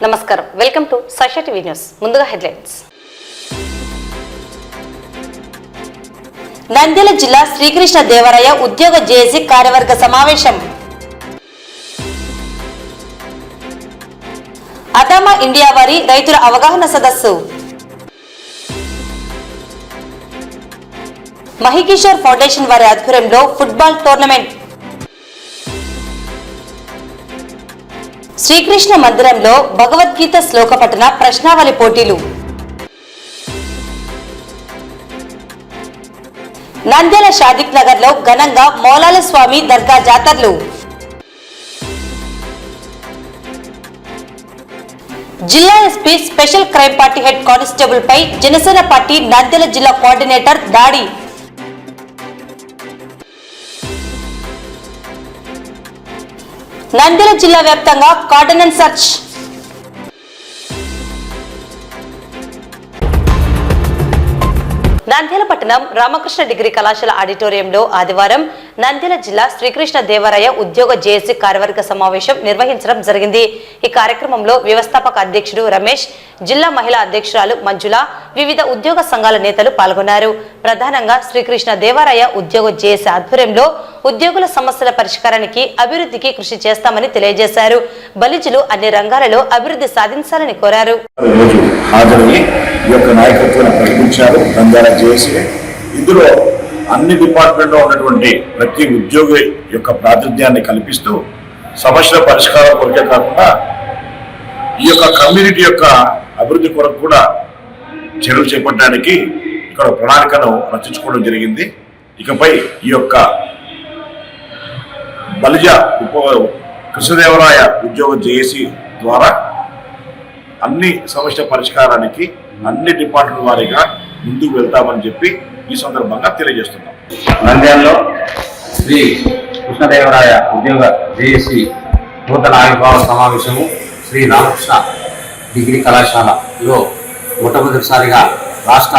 నమస్కారం, welcome to Sakshi TV news. ముందుగా headlines. Nandyal జిల్లా శ్రీకృష్ణ దేవరాయ ఉద్యోగ జేఏసీ కార్యవర్గ సమావేశం. అదామా ఇండియా వారి రైతుల అవగాహన సదస్సు. మహికిషోర్ ఫౌండేషన్ వారి ఆధ్వర్యంలో ఫుట్బాల్ టోర్నమెంట్. శ్రీకృష్ణ మందిరంలో భగవద్గీత శ్లోక పఠన ప్రశ్నావళి పోటీలు. నంద్యాల షాదిక్ నగర్ లో ఘనంగా మౌలాల స్వామి దర్గా జాతరలు. జిల్లా SP special crime party head constable పై జనసేన పార్టీ నంద్యాల జిల్లా కోఆర్డినేటర్ దాడి. నంద్యాల జిల్లా వ్యాప్తంగా కార్డనెన్స్ సర్చ్. నంద్యాల పట్టణం రామకృష్ణ డిగ్రీ కళాశాల ఆడిటోరియంలో ఆదివారం నంద్యాల జిల్లా శ్రీకృష్ణ దేవరాయ ఉద్యోగ జేఏసీ కార్యవర్గ సమావేశం నిర్వహించడం జరిగింది. ఈ కార్యక్రమంలో వ్యవస్థాపక అధ్యక్షుడు రమేష్, జిల్లా మహిళా అధ్యక్షురాలు మంజుల, వివిధ ఉద్యోగ సంఘాల నేతలు పాల్గొన్నారు. ప్రధానంగా శ్రీకృష్ణ దేవరాయ ఉద్యోగ జేఏసీ ఆధ్వర్యంలో ఉద్యోగుల సమస్యల పరిష్కారానికి, అభివృద్ధికి కృషి చేస్తామని తెలియజేశారు. బలిజులు అన్ని రంగాలలో అభివృద్ధి సాధించాలని కోరారు. ఇందులో అన్ని డిపార్ట్మెంట్లో ఉన్నటువంటి ప్రతి ఉద్యోగి యొక్క ప్రాతినిధ్యాన్ని కల్పిస్తూ సమస్యల పరిష్కారం కొరకే కాకుండా ఈ యొక్క కమ్యూనిటీ యొక్క అభివృద్ధి కొరకు కూడా చర్యలు చేపట్టడానికి ఇక్కడ ప్రణాళికను రచించుకోవడం జరిగింది. ఇకపై ఈ యొక్క బలిజ కృష్ణదేవరాయ ఉద్యోగ జేఏసీ ద్వారా అన్ని సమస్య పరిష్కారానికి అన్ని డిపార్ట్మెంట్ వారీగా ముందుకు వెళ్తామని చెప్పి ఈ సందర్భంగా తెలియజేస్తున్నాం. నంద్యాలలో శ్రీ కృష్ణదేవరాయ ఉద్యోగ జేఏసీ నూతన ఆవిర్భావ సమావేశము శ్రీ రామకృష్ణ డిగ్రీ కళాశాలలో మొట్టమొదటిసారిగా రాష్ట్ర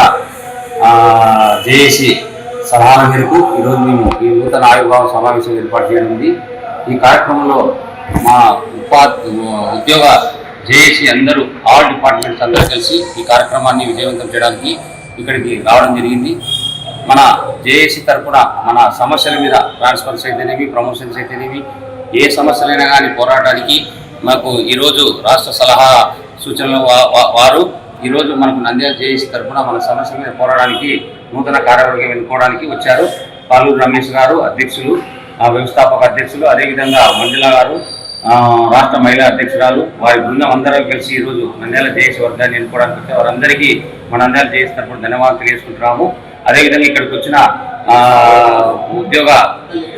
జేఏసీ సలహాల మేరకు ఈరోజు మేము ఈ నూతన ఆవిర్భావ సమావేశం ఏర్పాటు చేయనుంది. ఈ కార్యక్రమంలో మా ఉద్యోగ జేఏసీ అందరూ ఆల్ డిపార్ట్మెంట్స్ అందరూ కలిసి ఈ కార్యక్రమాన్ని విజయవంతం చేయడానికి ఇక్కడికి రావడం జరిగింది. మన జేఏసీ తరఫున మన సమస్యల మీద ట్రాన్స్ఫర్స్ అయితేనేవి, ప్రమోషన్స్ అయితేనేవి, ఏ సమస్యలైనా కానీ పోరాటానికి మాకు ఈరోజు రాష్ట్ర సలహా సూచనలు వారు ఈరోజు మనకు నంద్యాల జేఏసీ తరఫున మన సమస్యల మీద పోరాడానికి నూతన కార్యవర్గం ఎన్నుకోవడానికి వచ్చారు. పాలూరు రమేష్ గారు అధ్యక్షులు, వ్యవస్థాపక అధ్యక్షులు, అదేవిధంగా మంజుల గారు రాష్ట్ర మహిళా అధ్యక్షురాలు, వారి బృందం అందరూ కలిసి ఈరోజు నంద్యాల జేఏసీ వర్గాన్ని ఎన్నుకోవడానికి వచ్చే వారందరికీ మన నంద్యాల జేఏసీ తరఫున ధన్యవాదాలు తెలియజేసుకుంటున్నాము. అదేవిధంగా ఇక్కడికి వచ్చిన ఉద్యోగ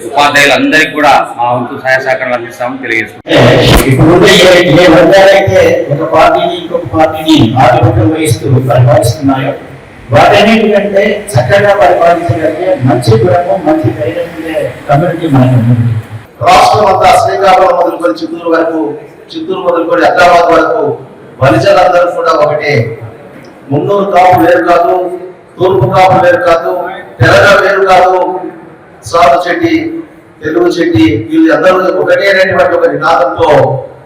ఉపాధ్యాయులందరికీ కూడా మా వంతు సహాయ సహకారాలు అందిస్తామని తెలియజేసుకుంటున్నాము. వాటన్నిటికంటే చక్కగా పరిపాలించగలిగే మంచి గుణము, మంచి ధైర్యం ఉండే కమ్యూనిటీ మనకు ఉంది. రాష్ట్రం అంతా శ్రీకాకుళం మొదలుకొని చిత్తూరు వరకు, చిత్తూరు మొదలుకొని హైదరాబాద్ వరకు బలిజలందరూ కూడా ఒకటే. మున్నూరు కాపు వేరు కాదు, తూర్పు కాపు వేరు కాదు, తెలంగాణ వేరు కాదు, సాధు చెట్టి, తెలుగు చెట్టి, వీళ్ళు అందరూ ఒకటే అనేటువంటి ఒక నినాదంతో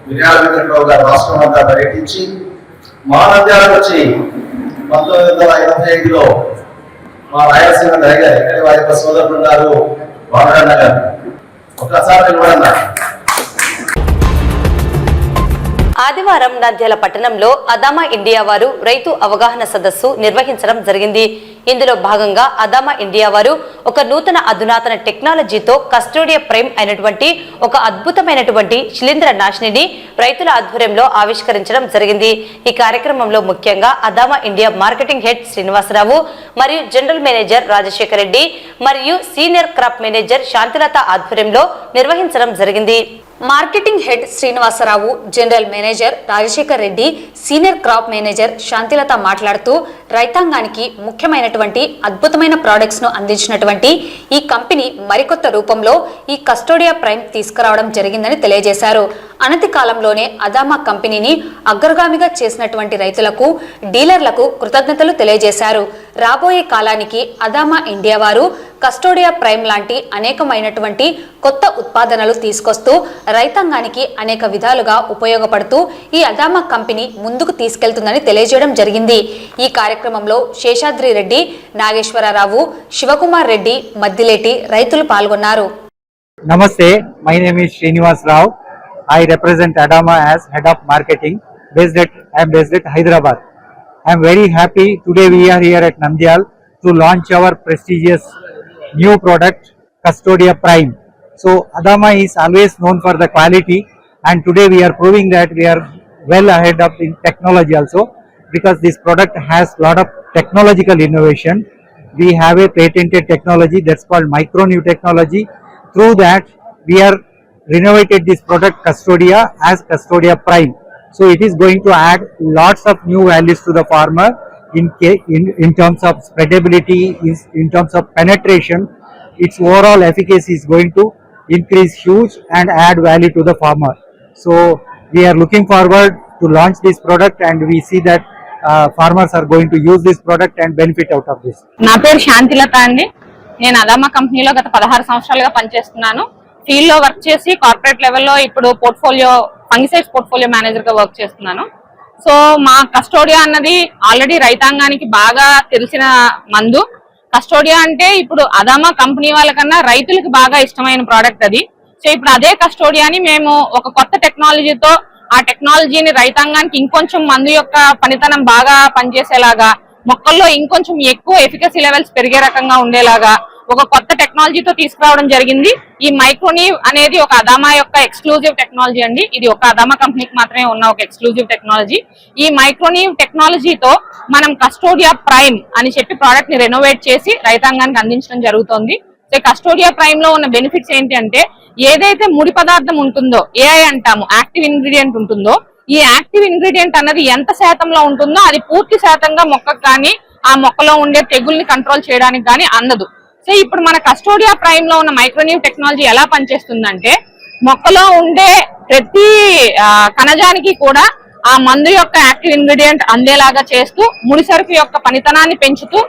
విజయాల వెంకటరావు గారు రాష్ట్రం అంతా పర్యటించి మా నంద్యాలకు వచ్చి 1985లో మా రాయలసీమ జరిగారు. ఇక్కడ వారి యొక్క సోదరులు ఉన్నారు, వాడన్న గారు. ఒక్కసారి నిలబడన్నా. ఆదివారం నంద్యాల పట్టణంలో అదామా ఇండియా వారు రైతు అవగాహన సదస్సు నిర్వహించడం జరిగింది. ఇందులో భాగంగా అదామా ఇండియా వారు ఒక నూతన అధునాతన టెక్నాలజీతో కస్టోడియా ప్రైమ్ అయినటువంటి ఒక అద్భుతమైనటువంటి శిలీంద్ర నాశినిని రైతుల ఆధ్వర్యంలో ఆవిష్కరించడం జరిగింది. ఈ కార్యక్రమంలో ముఖ్యంగా Adama India marketing head Srinivasarao మరియు జనరల్ మేనేజర్ రాజశేఖర్ రెడ్డి మరియు సీనియర్ క్రాప్ మేనేజర్ శాంతిలత ఆధ్వర్యంలో నిర్వహించడం జరిగింది. Marketing head Srinivasarao, general manager Rajasekhar Reddy, senior crop manager Shanthilatha మాట్లాడుతూ రైతాంగానికి ముఖ్యమైనటువంటి అద్భుతమైన ప్రోడక్ట్స్ ను అందించినటువంటి ఈ కంపెనీ మరికొత్త రూపంలో ఈ కస్టోడియా ప్రైమ్ తీసుకురావడం జరిగిందని తెలియజేశారు. అనతి కాలంలోనే అదామా కంపెనీని అగ్రగామిగా చేసినటువంటి రైతులకు, డీలర్లకు కృతజ్ఞతలు తెలియజేశారు. రాబోయే కాలానికి అదామా ఇండియా వారు కస్టోడియా ప్రైమ్ లాంటి అనేకమైనటువంటి కొత్త ఉత్పాదనలు తీసుకొస్తూ రైతాంగానికి అనేక విధాలుగా ఉపయోగపడుతూ ఈ అదామా కంపెనీ ముందుకు తీసుకెళ్తుందని తెలియజేయడం జరిగింది. ఈ కార్యక్రమంలో శేషాద్రి రెడ్డి, నాగేశ్వరరావు, శివకుమార్ రెడ్డి, మద్దిలేటి రైతులు పాల్గొన్నారు. Namaste, my name is Srinivas Rao. I represent Adama as Head of Marketing. I am based at Hyderabad. I am very happy today we are here at Nandyal to launch our prestigious new product Custodia Prime. So Adama is always known for the quality, and today we are proving that we are well ahead of in technology also, because this product has lot of technological innovation. We have a patented technology that's called micro-new technology. Through that, we are renovated this product Custodia as Custodia Prime. So it is going to add lots of new values to the farmer in terms of spreadability, in terms of penetration. Its overall efficacy is going to increase huge and add value to the farmer. So we are looking forward to launch this product, and we see that farmers are going to use this product and benefit out of this. నా పేరు శాంతిలత అండి. నేను Adama కంపెనీలో గత 16 సంవత్సరాలుగా పనిచేస్తున్నాను. Field లో work చేసి కార్పొరేట్ లెవెల్లో ఇప్పుడు ఫంగిసైడ్స్ పోర్ట్ఫోలియో మేనేజర్ గా వర్క్ చేస్తున్నాను. సో మా కస్టోడియా అన్నది ఆల్రెడీ రైతాంగానికి బాగా తెలిసిన మందు. కస్టోడియా అంటే ఇప్పుడు అదామా కంపెనీ వాళ్ళకన్నా రైతులకు బాగా ఇష్టమైన ప్రోడక్ట్ అది. సో ఇప్పుడు అదే కస్టోడియాని మేము ఒక కొత్త టెక్నాలజీతో, ఆ టెక్నాలజీని రైతాంగానికి ఇంకొంచెం మందు యొక్క పనితనం బాగా పనిచేసేలాగా, మొక్కల్లో ఇంకొంచెం ఎక్కువ ఎఫికసీ లెవెల్స్ పెరిగే రకంగా ఉండేలాగా ఒక కొత్త టెక్నాలజీతో తీసుకురావడం జరిగింది. ఈ మైక్రోనీవ్ అనేది ఒక అదామా యొక్క ఎక్స్క్లూజివ్ టెక్నాలజీ అండి. ఇది ఒక అదామా కంపెనీకి మాత్రమే ఉన్న ఒక ఎక్స్క్లూజివ్ టెక్నాలజీ. ఈ మైక్రోనీవ్ టెక్నాలజీతో మనం కస్టోడియా ప్రైమ్ అని చెప్పి ప్రోడక్ట్ ని రెనోవేట్ చేసి రైతాంగానికి అందించడం జరుగుతుంది. సో కస్టోడియా ప్రైమ్ లో ఉన్న బెనిఫిట్స్ ఏంటి అంటే, ఏదైతే ముడి పదార్థం ఉంటుందో, ఏఐ అంటాము, యాక్టివ్ ఇంగ్రీడియంట్ ఉంటుందో, ఈ యాక్టివ్ ఇంగ్రీడియంట్ అన్నది ఎంత శాతంలో ఉంటుందో అది పూర్తి శాతంగా మొక్కకు కానీ ఆ మొక్కలో ఉండే తెగుల్ని కంట్రోల్ చేయడానికి కానీ అందదు. సో ఇప్పుడు మన కస్టోడియా ప్రైమ్ లో ఉన్న మైక్రోనీవ్ టెక్నాలజీ ఎలా పనిచేస్తుందంటే, మొక్కలో ఉండే ప్రతి కణజానికి కూడా ఆ మందు యొక్క యాక్టివ్ ఇంగ్రీడియంట్ అందేలాగా చేస్తూ, ముడి సరుకు యొక్క పనితనాన్ని పెంచుతూ,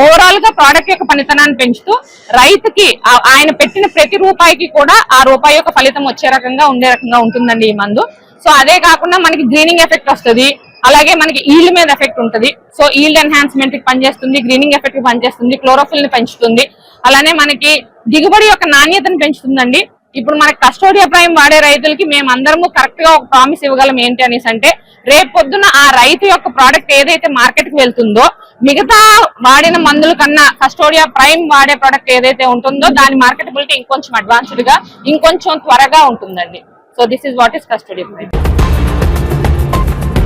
ఓవరాల్ గా ప్రోడక్ట్ యొక్క పనితనాన్ని పెంచుతూ, రైతుకి ఆయన పెట్టిన ప్రతి రూపాయికి కూడా ఆ రూపాయి యొక్క ఫలితం వచ్చే రకంగా ఉండే రకంగా ఉంటుందండి ఈ మందు. సో అదే కాకుండా మనకి గ్రీనింగ్ ఎఫెక్ట్ వస్తుంది, అలాగే మనకి ఈల్డ్ మీద ఎఫెక్ట్ ఉంటుంది. సో ఈల్డ్ ఎన్హాన్స్మెంట్ కి పనిచేస్తుంది, గ్రీనింగ్ ఎఫెక్ట్ కి పనిచేస్తుంది, క్లోరోఫిల్ ని పెంచుతుంది, అలానే మనకి దిగుబడి యొక్క నాణ్యతను పెంచుతుందండి. ఇప్పుడు మనకి కస్టోడియా ప్రైమ్ వాడే రైతులకి మేమందరము కరెక్ట్ గా ఒక ప్రామిస్ ఇవ్వగలం ఏంటి అనేసి అంటే, రేపు పొద్దున ఆ రైతు యొక్క ప్రోడక్ట్ ఏదైతే మార్కెట్ కి వెళ్తుందో, మిగతా వాడిన మందుల కన్నా కస్టోడియా ప్రైమ్ వాడే ప్రోడక్ట్ ఏదైతే ఉంటుందో దాని మార్కెటబిలిటీ ఇంకొంచెం అడ్వాన్స్డ్ గా, ఇంకొంచెం త్వరగా ఉంటుందండి. So this is what is Custodia prime.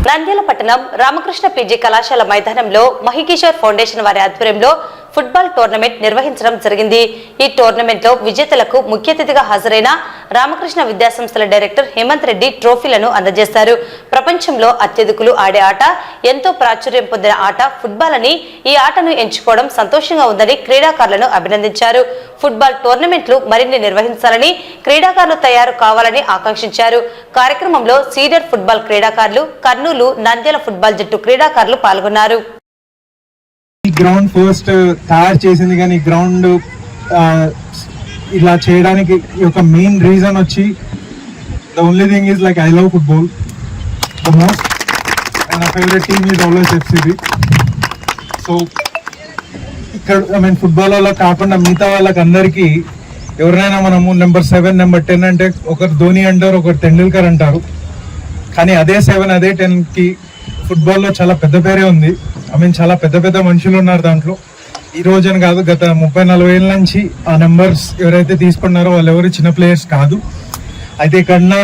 Nandyal పట్టణం రామకృష్ణ పీజీ కళాశాల మైదానంలో మహికిషోర్ ఫౌండేషన్ వారి ఆధ్వర్యంలో ఫుట్బాల్ టోర్నమెంట్ నిర్వహించడం జరిగింది. ఈ టోర్నమెంట్ లో విజేతలకు ముఖ్య అతిథిగా హాజరైన రామకృష్ణ విద్యాసంస్థల డైరెక్టర్ హేమంత్ రెడ్డి ట్రోఫీలను అందజేశారు. ప్రపంచంలో అత్యధికులు ఆడే ఆట, ఎంతో ప్రాచుర్యం పొందిన ఆట ఫుట్బాల్ అని, ఈ ఆటను ఎంచుకోవడం సంతోషంగా ఉందని క్రీడాకారులను అభినందించారు. ఫుట్బాల్ టోర్నమెంట్లు మరిన్ని నిర్వహించాలని, క్రీడాకారులు తయారు కావాలని ఆకాంక్షించారు. కార్యక్రమంలో సీనియర్ ఫుట్బాల్ క్రీడాకారులు, కర్నూలు, నంద్యాల ఫుట్బాల్ జట్టు క్రీడాకారులు పాల్గొన్నారు. ఈ గ్రౌండ్ ఫస్ట్ తయారు చేసింది, కానీ గ్రౌండ్ ఇలా చేయడానికి ఒక మెయిన్ రీజన్ వచ్చి, the only thing is like I love football the most, and my favourite team is always FCB. So ఇక్కడ ఫుట్బాల్ వాళ్ళకి కాకుండా మిగతా వాళ్ళకి అందరికీ ఎవరైనా మనము నెంబర్ 7, నెంబర్ 10 అంటే ఒకరు ధోని అంటారు, ఒకరు తెండూల్కర్ అంటారు. కానీ అదే 7 అదే 10కి ఫుట్బాల్లో చాలా పెద్ద పేరే ఉంది. చాలా పెద్ద పెద్ద మనుషులు ఉన్నారు దాంట్లో. ఈ రోజుని కాదు, గత 30-40 ఏళ్ళ నుంచి ఆ నెంబర్స్ ఎవరైతే తీసుకున్నారో వాళ్ళు ఎవరు చిన్న ప్లేయర్స్ కాదు. అయితే ఇక్కడ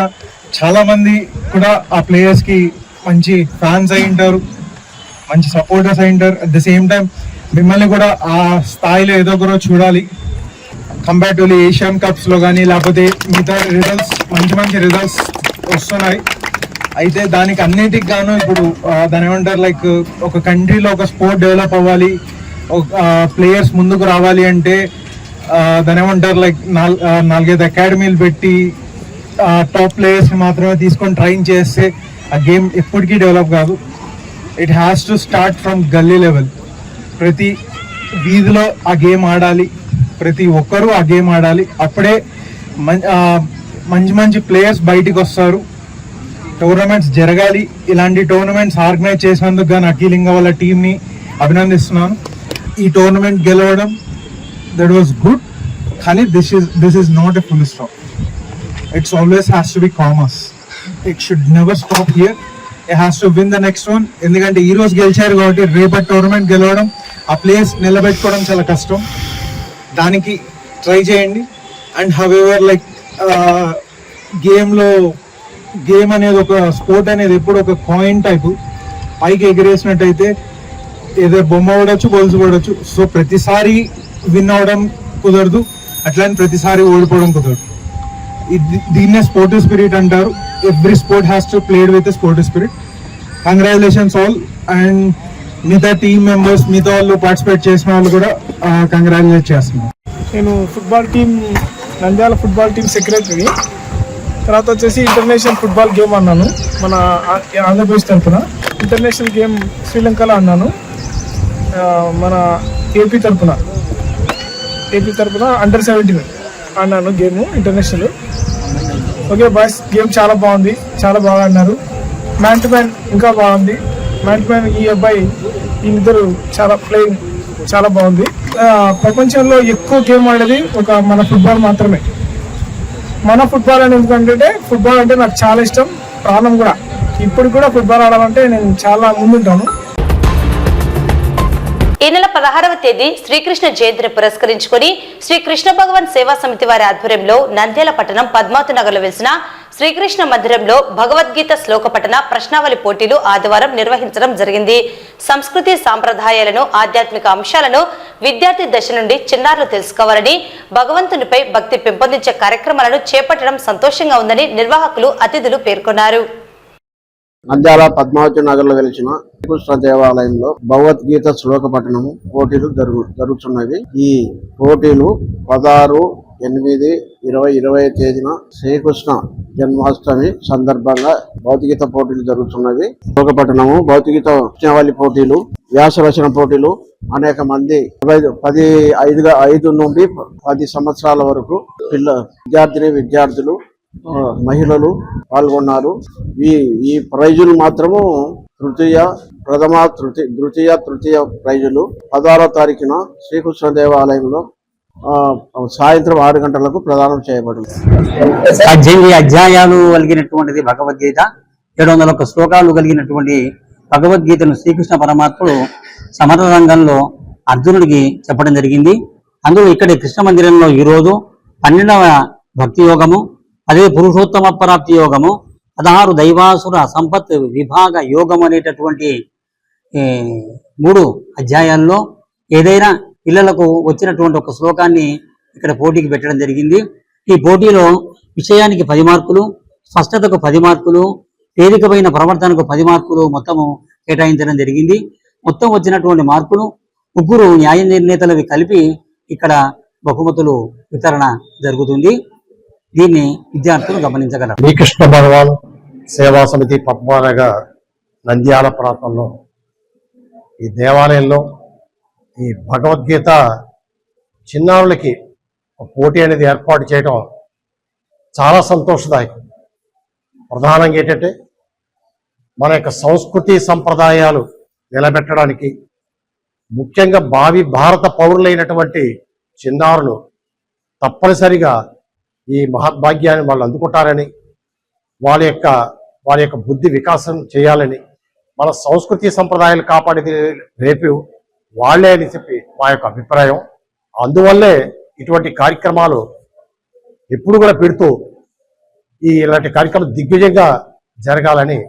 చాలా మంది కూడా ఆ ప్లేయర్స్కి మంచి ఫ్యాన్స్ అయి ఉంటారు, మంచి సపోర్టర్స్ అయి ఉంటారు. అట్ ద సేమ్ టైం మిమ్మల్ని కూడా ఆ స్థాయిలో ఏదో ఒకరో చూడాలి. కంపారిటివ్లీ ఏషియన్ కప్స్లో కానీ లేకపోతే మిగతా రిజల్ట్స్, మంచి మంచి రిజల్ట్స్ వస్తున్నాయి. అయితే దానికి అన్నిటికి గాను ఇప్పుడు దాని ఏమంటారు, లైక్ ఒక కంట్రీలో ఒక స్పోర్ట్ డెవలప్ అవ్వాలి, ప్లేయర్స్ ముందుకు రావాలి అంటే దాని ఏమంటారు, లైక్ 4-5 అకాడమీలు పెట్టి టాప్ ప్లేయర్స్ని మాత్రమే తీసుకొని ట్రైన్ చేస్తే ఆ గేమ్ ఎప్పటికీ డెవలప్ కాదు. It has to start from గల్లీ లెవెల్. ప్రతి వీధిలో ఆ గేమ్ ఆడాలి, ప్రతి ఒక్కరూ ఆ గేమ్ ఆడాలి. అప్పుడే మంచి మంచి ప్లేయర్స్ బయటికి వస్తారు. టోర్నమెంట్స్ జరగాలి. ఇలాంటి టోర్నమెంట్స్ ఆర్గనైజ్ చేసినందుకు గాను అఖిలింగ వాళ్ళ టీంని అభినందిస్తున్నాను. ఈ టోర్నమెంట్ గెలవడం దట్ వాస్ గుడ్, కానీ this is not a full stop. It's always has to be commerce. It should never stop here. It has to win the next one. ఎందుకంటే ఈ రోజు గెలిచారు కాబట్టి రేపటి టోర్నమెంట్ గెలవడం, ఆ ప్లేయర్స్ నిలబెట్టుకోవడం చాలా కష్టం. దానికి ట్రై చేయండి. అండ్ హవెవర్ లైక్ గేమ్ అనేది ఒక స్పోర్ట్ అనేది ఎప్పుడు ఒక కాయిన్ టైపు, పైకి ఎగిరేసినట్టయితే ఏదో బొమ్మ పడవచ్చు, గోల్స్ పడవచ్చు. సో ప్రతిసారి విన్ అవడం కుదరదు, అట్లానే ప్రతిసారి ఓడిపోవడం కుదరదు. దీన్నే స్పోర్టివ్ స్పిరిట్ అంటారు. Every sport has to played with sportive spirit. Congratulations all. And మిగతా టీమ్ మెంబర్స్, మిగతా వాళ్ళు పార్టిసిపేట్ చేసిన వాళ్ళు కూడా కంగ్రాచులేట్ చేస్తున్నాను. నేను football team, Nandyal football team secretary. తర్వాత వచ్చేసి ఇంటర్నేషనల్ ఫుట్బాల్ గేమ్ అన్నాను మన ఆంధ్రప్రదేశ్ తరఫున. ఇంటర్నేషనల్ గేమ్ శ్రీలంకలో అన్నాను మన ఏపీ తరఫున అండర్ 17 అన్నాను game international. Okay boys, game చాలా బాగుంది, చాలా బాగా ఆడినారు. మ్యాన్ టు మ్యాన్ ఇంకా బాగుంది. మ్యాన్ టు మ్యాన్ ఈ అబ్బాయి వీళ్ళిద్దరు చాలా ప్లేయింగ్ చాలా బాగుంది. ప్రపంచంలో ఎక్కువ గేమ్ ఆడేది ఒక మన ఫుట్బాల్ మాత్రమే. మన ఫుట్బాల్ అని ఎందుకంటే ఫుట్బాల్ అంటే నాకు చాలా ఇష్టం, ప్రాణం కూడా. ఇప్పుడు కూడా ఫుట్బాల్ ఆడాలంటే నేను చాలా ముందుంటాను. ఈ నెల 16వ తేదీ శ్రీకృష్ణ జయంతిని పురస్కరించుకుని శ్రీ కృష్ణ భగవాన్ సేవా సమితి వారి ఆధ్వర్యంలో నంద్యాల పట్టణం పద్మావతి నగర్లో వెలిసిన శ్రీకృష్ణ మందిరంలో భగవద్గీత శ్లోక పఠన ప్రశ్నావళి పోటీలు ఆదివారం నిర్వహించడం జరిగింది. సంస్కృతి సాంప్రదాయాలను, ఆధ్యాత్మిక అంశాలను విద్యార్థి దశ నుండి చిన్నారులు తెలుసుకోవాలని, భగవంతునిపై భక్తి పెంపొందించే కార్యక్రమాలను చేపట్టడం సంతోషంగా ఉందని నిర్వాహకులు, అతిథులు పేర్కొన్నారు. నంద్యాల పద్మావతి నగర్ లో వెలిసిన శ్రీకృష్ణ దేవాలయంలో భగవద్గీత శ్లోక పఠనము పోటీలు జరుగుతున్నవి. ఈ పోటీలు 16/8/2020 తేదీన శ్రీకృష్ణ జన్మాష్టమి సందర్భంగా భౌతికగీత పోటీలు జరుగుతున్నవి. శ్లోక పఠనము, భౌతికగీత ప్రశ్నావళి పోటీలు, వ్యాస రచన పోటీలు. అనేక మంది 5 నుండి 10 సంవత్సరాల వరకు విద్యార్థులు, మహిళలు పాల్గొన్నారు. ఈ ప్రైజులు మాత్రము ద్వితీయ తృతీయ ప్రైజులు 16వ తారీఖున శ్రీకృష్ణ దేవాలయంలో సాయంత్రం 6 గంటలకు ప్రదానం చేయబడింది. 18 అధ్యాయాలు కలిగినటువంటిది భగవద్గీత. 701 శ్లోకాలు కలిగినటువంటి భగవద్గీతను శ్రీకృష్ణ పరమాత్ముడు సమర రంగంలో అర్జునుడికి చెప్పడం జరిగింది. అందులో ఇక్కడ కృష్ణ మందిరంలో ఈరోజు 12వ భక్తి యోగము, అదే పురుషోత్తమ ప్రాప్తి యోగము, 16 దైవాసుర సంపత్ విభాగ యోగం అనేటటువంటి 3 అధ్యాయాల్లో ఏదైనా పిల్లలకు వచ్చినటువంటి ఒక శ్లోకాన్ని ఇక్కడ పోటీకి పెట్టడం జరిగింది. ఈ పోటీలో విషయానికి 10 మార్కులు, స్పష్టతకు 10 మార్కులు, తేలికమైన ప్రవర్తనకు 10 మార్కులు మొత్తము కేటాయించడం జరిగింది. మొత్తం వచ్చినటువంటి మార్కులు 3 న్యాయ నిర్ణేతలవి కలిపి ఇక్కడ బహుమతులు వితరణ జరుగుతుంది. దీన్ని విద్యార్థులు గమనించగలరు. శ్రీకృష్ణ భగవాన్ సేవా సమితి పద్మానగర్ నంద్యాల ప్రాంతంలో ఈ దేవాలయంలో ఈ భగవద్గీత చిన్నారులకి పోటీ అనేది ఏర్పాటు చేయడం చాలా సంతోషదాయకం. ప్రధానంగా ఏంటంటే మన యొక్క సంస్కృతి సంప్రదాయాలు నిలబెట్టడానికి, ముఖ్యంగా భావి భారత పౌరులైనటువంటి చిన్నారులు తప్పనిసరిగా ఈ మహద్భాగ్యాన్ని వాళ్ళు అందుకుంటారని, వాళ్ళ యొక్క బుద్ధి వికాసం చేయాలని, మన సంస్కృతి సంప్రదాయాలు కాపాడేది రేపు వాళ్ళే అని చెప్పి మా యొక్క అభిప్రాయం. అందువల్లే ఇటువంటి కార్యక్రమాలు ఎప్పుడు కూడా పెడుతూ ఇలాంటి కార్యక్రమం దిగ్విజయంగా జరగాలని.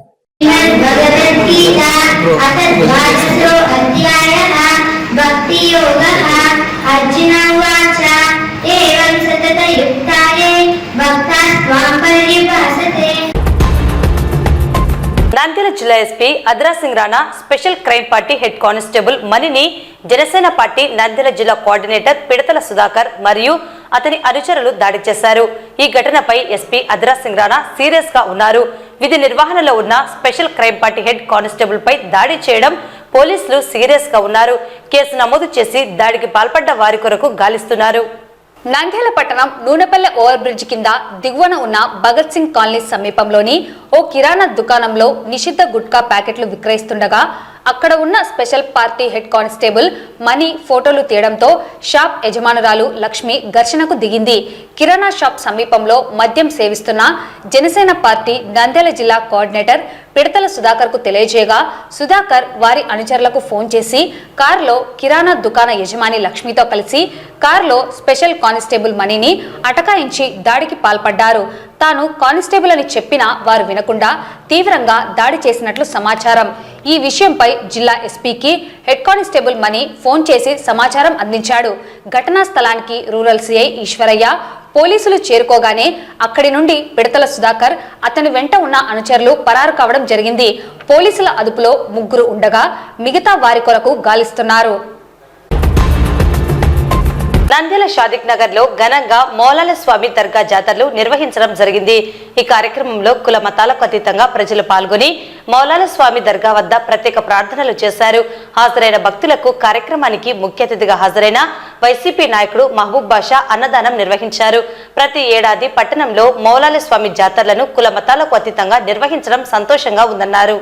నంద్యాల జిల్లా SP Adhra Singh Rana special crime party head constable మణిని జనసేన పార్టీ నంద్యాల జిల్లా కోఆర్డినేటర్ పిడతల సుధాకర్ మరియు అతని అనుచరులు దాడి చేశారు. ఈ ఘటనపై ఎస్పీ అద్రా సింగ్ రాణా సీరియస్ గా ఉన్నారు. విధి నిర్వహణలో ఉన్న special crime party head constable పై దాడి చేయడం పోలీసులు సీరియస్ గా ఉన్నారు. కేసు నమోదు చేసి దాడికి పాల్పడ్డ వారి కొరకు గాలిస్తున్నారు. నంద్యాల పట్టణం నూనెపల్లె ఓవర్ బ్రిడ్జ్ కింద దిగువన ఉన్న భగత్ సింగ్ కాలనీ సమీపంలోని ఓ కిరాణా దుకాణంలో నిషిద్ధ గుట్కా ప్యాకెట్లు విక్రయిస్తుండగా అక్కడ ఉన్న స్పెషల్ పార్టీ హెడ్ కానిస్టేబుల్ మణి ఫోటోలు తీయడంతో షాప్ యజమానురాలు లక్ష్మి ఘర్షణకు దిగింది. కిరాణా షాప్ సమీపంలో మద్యం సేవిస్తున్న జనసేన పార్టీ నంద్యాల జిల్లా కోఆర్డినేటర్ పిడతల సుధాకర్ కు తెలియజేయగా సుధాకర్ వారి అనుచరులకు ఫోన్ చేసి కారులో కిరాణా దుకాణ యజమాని లక్ష్మితో కలిసి కారులో స్పెషల్ కానిస్టేబుల్ మణిని అటకాయించి దాడికి పాల్పడ్డారు. తాను కానిస్టేబుల్ అని చెప్పినా వారు వినకుండా తీవ్రంగా దాడి చేసినట్లు సమాచారం. ఈ విషయంపై జిల్లా ఎస్పీకి హెడ్ కానిస్టేబుల్ మణి ఫోన్ చేసి సమాచారం అందించాడు. ఘటనా స్థలానికి రూరల్ సిఐ ఈశ్వరయ్య పోలీసులు చేరుకోగానే అక్కడి నుండి పిడతల సుధాకర్ అతని వెంట ఉన్న అనుచరులు పరారు కావడం జరిగింది. పోలీసుల అదుపులో 3 ఉండగా మిగతా వారి కొరకు గాలిస్తున్నారు. నంద్యాల షాదిక్ నగర్ లో ఘనంగా మౌలాల స్వామి దర్గా జాతరలు నిర్వహించడం జరిగింది. ఈ కార్యక్రమంలో కుల మతాలకు అతీతంగా ప్రజలు పాల్గొని మౌలాల స్వామి దర్గా వద్ద ప్రత్యేక ప్రార్థనలు చేశారు. హాజరైన భక్తులకు కార్యక్రమానికి ముఖ్య అతిథిగా హాజరైన వైసీపీ నాయకుడు మహబూబ్ బాషా అన్నదానం నిర్వహించారు. ప్రతి ఏడాది పట్టణంలో మౌలాల స్వామి జాతరలను కుల మతాలకు అతీతంగా నిర్వహించడం సంతోషంగా ఉందన్నారు.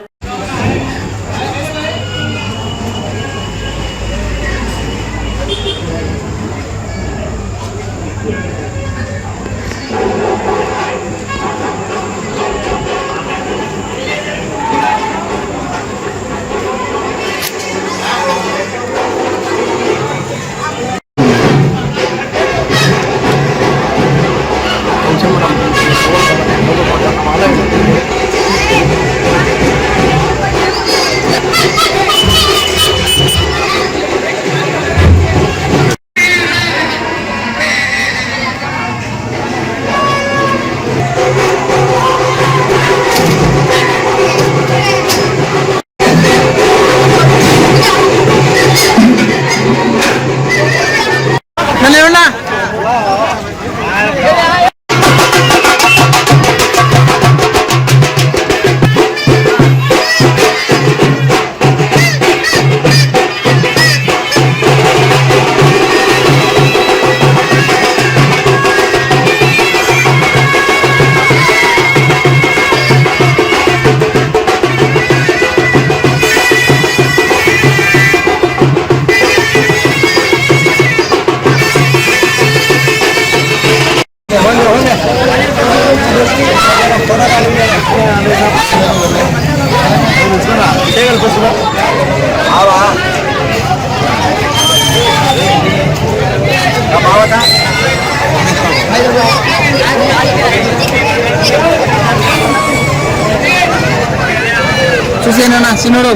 చూసేనా చిన్నోడు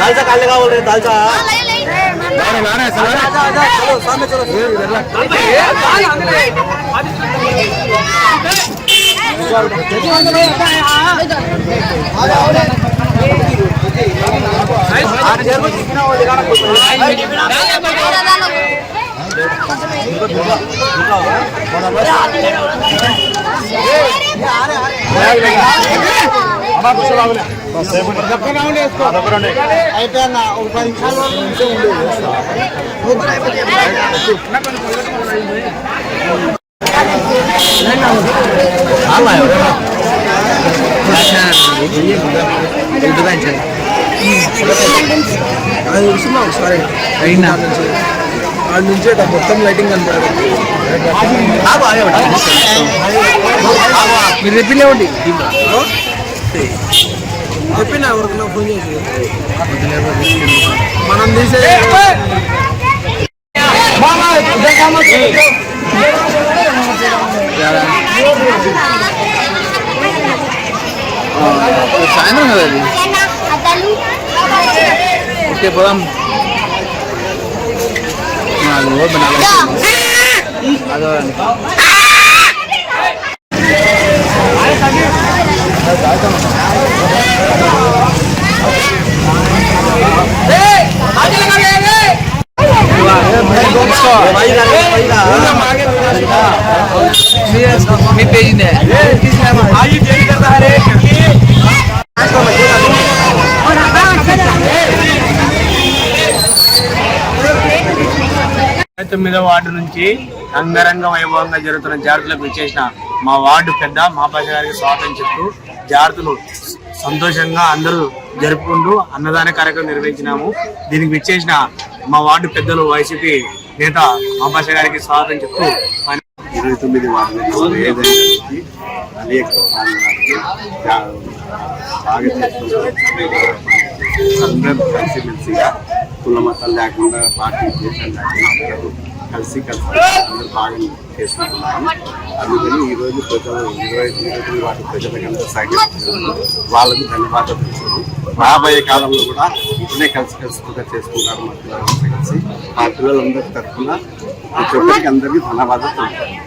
दालचा काढले का बोल रहे दालचा నుంచే మొత్తం లైటింగ్ కనపడదు. మీరు చెప్పిండే ఉండి చెప్పిన ఎవరికి ఫోన్ చేసి మనం తీసే సాయంత్రం కదా అది. ఓకే పోదాం. మీ పేజ్ తొమ్మిదవ వార్డు నుంచి అంగరంగ వైభవంగా జరుగుతున్న జాగ్రత్తలకు విచ్చేసిన మా వార్డు పెద్ద మాపాష గారికి స్వాగతం చెప్తూ జాగ్రత్తలు సంతోషంగా అందరూ జరుపుకుంటూ అన్నదాన కార్యక్రమం నిర్వహించినాము. దీనికి విచ్చేసిన మా వార్డు పెద్దలు వైసీపీ నేత మాపాష గారికి స్వాగతం చెప్తూ 29 వార్డులలో అనేక అందరూ కలిసిమెలిసిగా కుల మతాలు లేకుండా పార్టీ దేశాలు లేకుండా కలిసి అందరూ బాగా చేసుకుంటున్నాము. అందుకని ఈరోజు ప్రజలు 29 వాటి ప్రజలకు అందరూ సహకరిస్తున్నారు. వాళ్ళకు ధన్యవాదాలు తెలుసు. రాబోయే కాలంలో కూడా ఇట్లనే కలిసిగా చేసుకుంటారు. మా పిల్లలందరూ కలిసి ఆ పిల్లలందరి తరఫున ప్రతి ఒక్కరికి అందరికీ ధన్యవాదాలు తెలుపుతారు.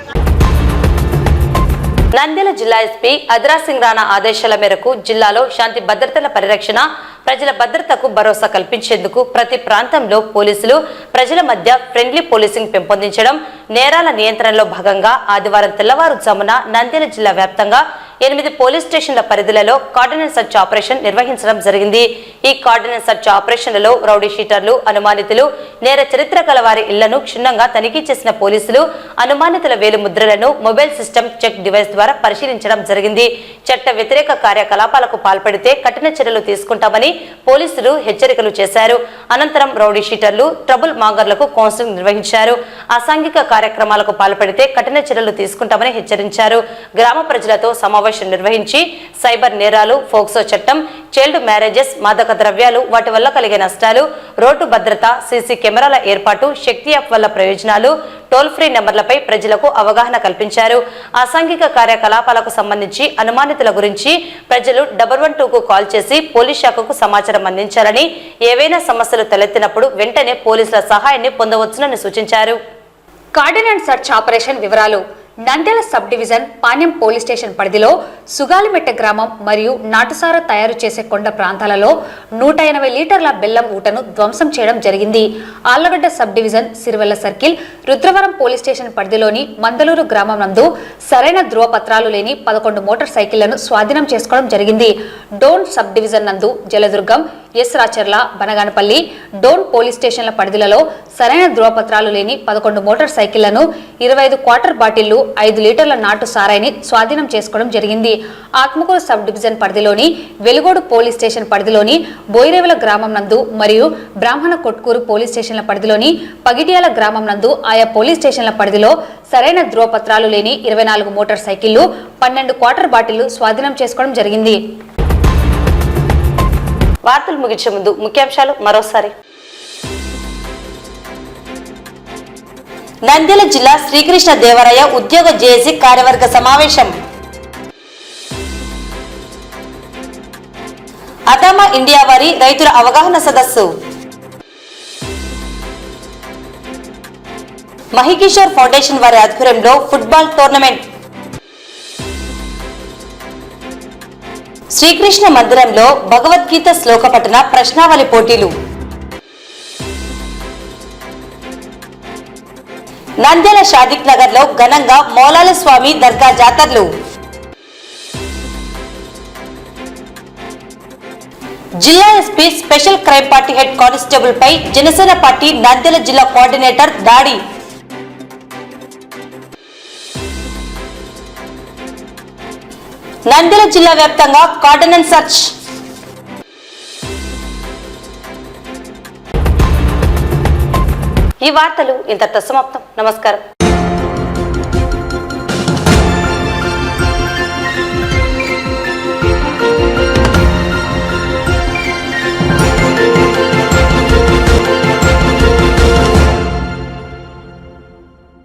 నంద్యాల జిల్లా ఎస్పీ అదిరా సింగ్ రాణా ఆదేశాల మేరకు జిల్లాలో శాంతి భద్రతల పరిరక్షణ, ప్రజల భద్రతకు భరోసా కల్పించేందుకు ప్రతి ప్రాంతంలో పోలీసులు ప్రజల మధ్య ఫ్రెండ్లీ పోలీసింగ్ పెంపొందించడం, నేరాల నియంత్రణలో భాగంగా ఆదివారం తెల్లవారుజామున నంద్యాల జిల్లా వ్యాప్తంగా 8 పోలీస్ స్టేషన్ల పరిధిలలో కార్డినెన్స్ సర్చ్ ఆపరేషన్ నిర్వహించడం జరిగింది. ఈ కార్డినెన్స్ సర్చ్ ఆపరేషన్లలో రౌడీ షీటర్లు, అనుమానితులు, నేర చరిత్ర గల వారి ఇళ్లను క్షుణ్ణంగా తనిఖీ చేసిన పోలీసులు అనుమానితుల వేలు ముద్రలను మొబైల్ సిస్టమ్ చెక్ డివైస్ ద్వారా పరిశీలించడం జరిగింది. చట్ట వ్యతిరేక కార్యకలాపాలకు పాల్పడితే కఠిన చర్యలు తీసుకుంటామని పోలీసులు హెచ్చరికలు చేశారు. అనంతరం రౌడీ షీటర్లు, ట్రబుల్ మాంగర్లకు కౌన్సిలింగ్ నిర్వహించారు. అసాంఘిక కార్యక్రమాలకు పాల్పడితే కఠిన చర్యలు తీసుకుంటామని హెచ్చరించారు. గ్రామ ప్రజలతో సమావేశం నిర్వహించి సైబర్ నేరాలు, ఫోక్సో చట్టం, చైల్డ్ మ్యారేజెస్, మాదక ద్రవ్యాలు, వాటి వల్ల కలిగే నష్టాలు, రోడ్డు భద్రత, సీసీ కెమెరాల ఏర్పాటు, శక్తి యాప్ వల్ల ప్రయోజనాలు, టోల్ ఫ్రీ నెంబర్లపై ప్రజలకు అవగాహన కల్పించారు. అసాంఘిక కార్యకలాపాలకు సంబంధించి అనుమానితుల గురించి ప్రజలు 112కు కాల్ చేసి పోలీస్ శాఖకు సమాచారం అందించాలని, ఏవైనా సమస్యలు తలెత్తినప్పుడు వెంటనే పోలీసుల సహాయాన్ని పొందవచ్చునని సూచించారు. కార్డినెన్స్ సర్చ్ ఆపరేషన్ వివరాలు. Nandyal sub division Panyam police station పరిధిలో సుగాలిమెట్ట గ్రామం మరియు నాటుసార తయారు చేసే కొండ ప్రాంతాలలో 180 లీటర్ల బెల్లం ఊటను ధ్వంసం చేయడం జరిగింది. Allagadda sub division Sirivella circle, Rudravaram police station పరిధిలోని మందలూరు గ్రామం నందు సరైన ధృవపత్రాలు లేని 11 మోటార్ సైకిళ్లను స్వాధీనం చేసుకోవడం జరిగింది. డోన్ సబ్ డివిజన్ నందు జలదుర్గం, ఎస్ రాచర్ల, బనగానపల్లి, డోన్ పోలీస్ స్టేషన్ల పరిధిలలో సరైన ధృవపత్రాలు లేని 11 మోటార్ సైకిళ్లను, 25 క్వార్టర్ బాటిళ్లు, 5 లీటర్ల నాటు సారాయిని స్వాధీనం చేసుకోవడం జరిగింది. ఆత్మకూరు సబ్ డివిజన్ పరిధిలోని వెలుగోడు పోలీస్ స్టేషన్ పరిధిలోని బోయిరేవుల గ్రామం నందు మరియు బ్రాహ్మణ కొట్కూరు పోలీస్ స్టేషన్ల పరిధిలోని పగిడియాల గ్రామం నందు ఆయా పోలీస్ స్టేషన్ల పరిధిలో సరైన ధృవపత్రాలు లేని 24 మోటార్ సైకిళ్లు, 12 క్వార్టర్ బాటిళ్లు స్వాధీనం చేసుకోవడం జరిగింది. వార్తలు ముగించే ముందు ముఖ్యాంశాలు మరోసారి. నంద్యాల జిల్లా శ్రీకృష్ణ దేవరాయ ఉద్యోగ జేఏసీ కార్యవర్గ సమావేశం. అదామా ఇండియా వారి రైతుల అవగాహన సదస్సు. మహికిషోర్ ఫౌండేషన్ వారి ఆధ్వర్యంలో ఫుట్బాల్ టోర్నమెంట్. శ్రీకృష్ణ మందిరంలో భగవద్గీత శ్లోక పఠన ప్రశ్నావళి పోటీలు. నంద్యాల షాదిక్ నగర్ లో ఘనంగా మౌలాల స్వామి దర్గా జాతరలు. జిల్లా SP special crime party head constable పై జనసేన పార్టీ నంద్యాల జిల్లా కోఆర్డినేటర్ దాడి. నంద్యాల జిల్లా వ్యాప్తంగా కార్డనెన్స్ సర్చ్. ఈ వార్తలు ఇంతటితో సమాప్తం. నమస్కారం.